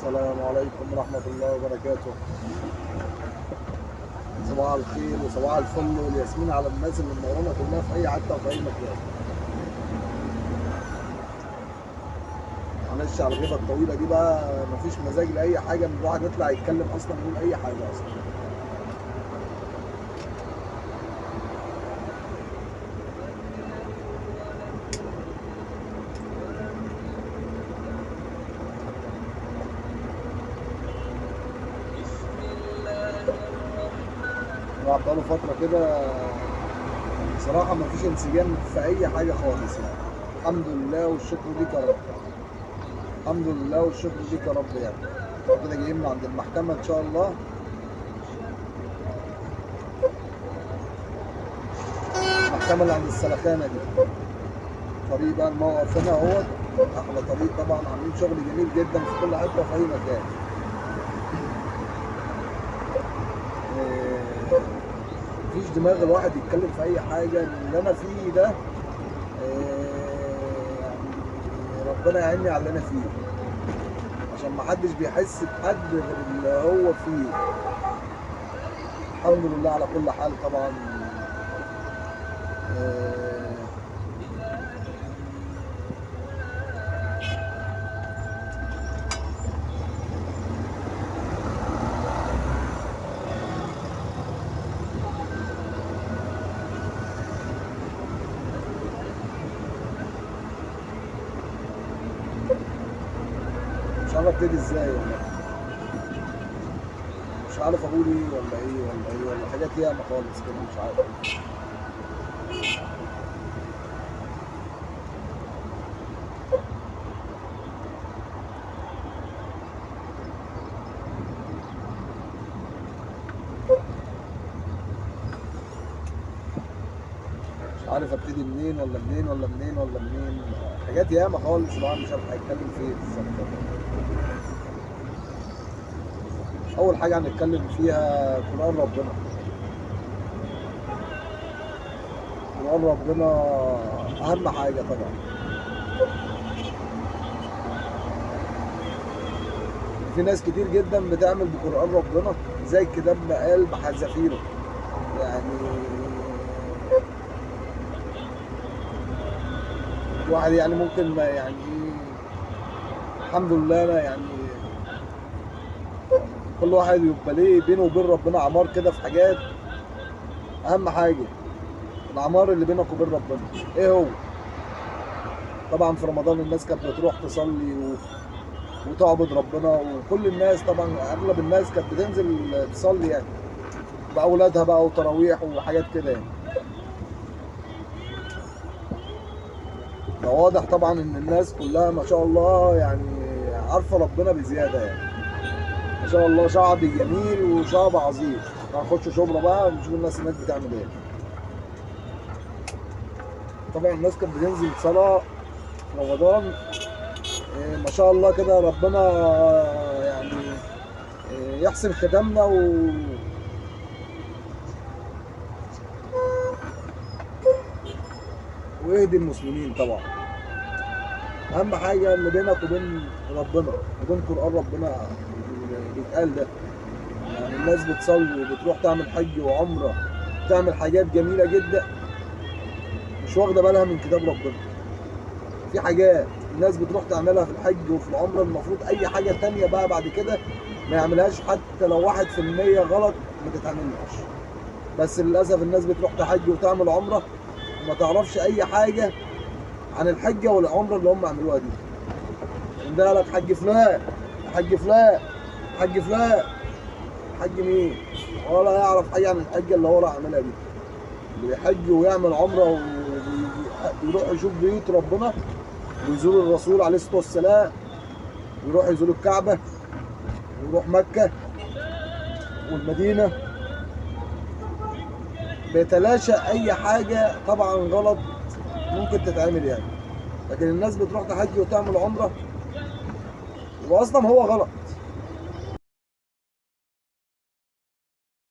السلام عليكم ورحمة الله وبركاته. صباح الخير وصباح الفل والياسمين على الناس اللي منورانا كلها في أي حتة وفي أي مكان. معلش على الغيبة الطويلة دي بقى، مفيش مزاج لأي حاجة إن الواحد يطلع يتكلم أصلا يقول أي حاجة أصلا. الواحد بقاله فترة كده بصراحة مفيش انسجام في أي حاجة خالص يعني. الحمد لله والشكر ليك يا رب. الحمد لله والشكر ليك يا رب يعني. كده جايين من عند المحكمة إن شاء الله. المحكمة اللي عند السلخانة دي، طريق بقى الموقف هنا اهوت، أحلى طريق طبعا، عاملين شغل جميل جدا في كل حتة وفي أي مكان. مفيش دماغ الواحد يتكلم في أي حاجة. اللي أنا فيه ده يعني ربنا يعيني على اللي أنا فيه، عشان محدش بيحس بحد غير اللي هو فيه. الحمد لله على كل حال طبعا. مش عارف ابتدي ازاي والله. مش عارف اقول ايه ولا ايه ولا ايه ولا حاجات ياما خالص كده، مش عارف. مش عارف ابتدي منين ولا منين ولا منين ولا منين. حاجات ياما خالص الواحد مش عارف هيتكلم في ايه بالظبط. اول حاجه هنتكلم فيها قران ربنا. قران ربنا اهم حاجه طبعا. في ناس كتير جدا بتعمل بقران ربنا زي الكتاب ما قال بحذافيره يعني. الواحد يعني ممكن ما يعني الحمد لله أنا يعني كل واحد يبقى ليه بينه وبين ربنا عمار كده في حاجات. اهم حاجه العمار اللي بينك وبين ربنا ايه هو؟ طبعا في رمضان الناس كانت بتروح تصلي وتعبد ربنا، وكل الناس طبعا اغلب الناس كانت بتنزل تصلي يعني باولادها بقى وتراويح وحاجات كده يعني. فواضح طبعا ان الناس كلها ما شاء الله يعني عارفه ربنا بزياده يعني. ما شاء الله شعب جميل وشعب عظيم. هنخش شبرا بقى ونشوف الناس هناك بتعمل ايه. طبعا الناس كانت بتنزل صلاه في رمضان. ما شاء الله كده ربنا يعني يحسن ختامنا ويهدي المسلمين طبعا. اهم حاجه اللي بينك وبين ربنا وبين قران ربنا اللي بيتقال ده. يعني الناس بتصلي وبتروح تعمل حج وعمره، تعمل حاجات جميله جدا، مش واخده بالها من كتاب ربنا. في حاجات الناس بتروح تعملها في الحج وفي العمره، المفروض اي حاجه تانية بقى بعد كده ما يعملهاش، حتى لو 1% غلط ما تتعملش. بس للاسف الناس بتروح تحج وتعمل عمره وما تعرفش اي حاجه عن الحجه والعمره اللي هم عملوها دي. عندها لك حج فلان، حج فلان، حج فلان، حج مين؟ ولا يعرف حاجه عن الحجه اللي هو راح عاملها دي. اللي بيحج ويعمل عمره ويروح يشوف بيوت ربنا ويزور الرسول عليه الصلاه والسلام، ويروح يزور الكعبه ويروح مكه والمدينه، بيتلاشى اي حاجه طبعا غلط ممكن تتعمل يعني. لكن الناس بتروح تحج وتعمل عمره واصلا هو غلط.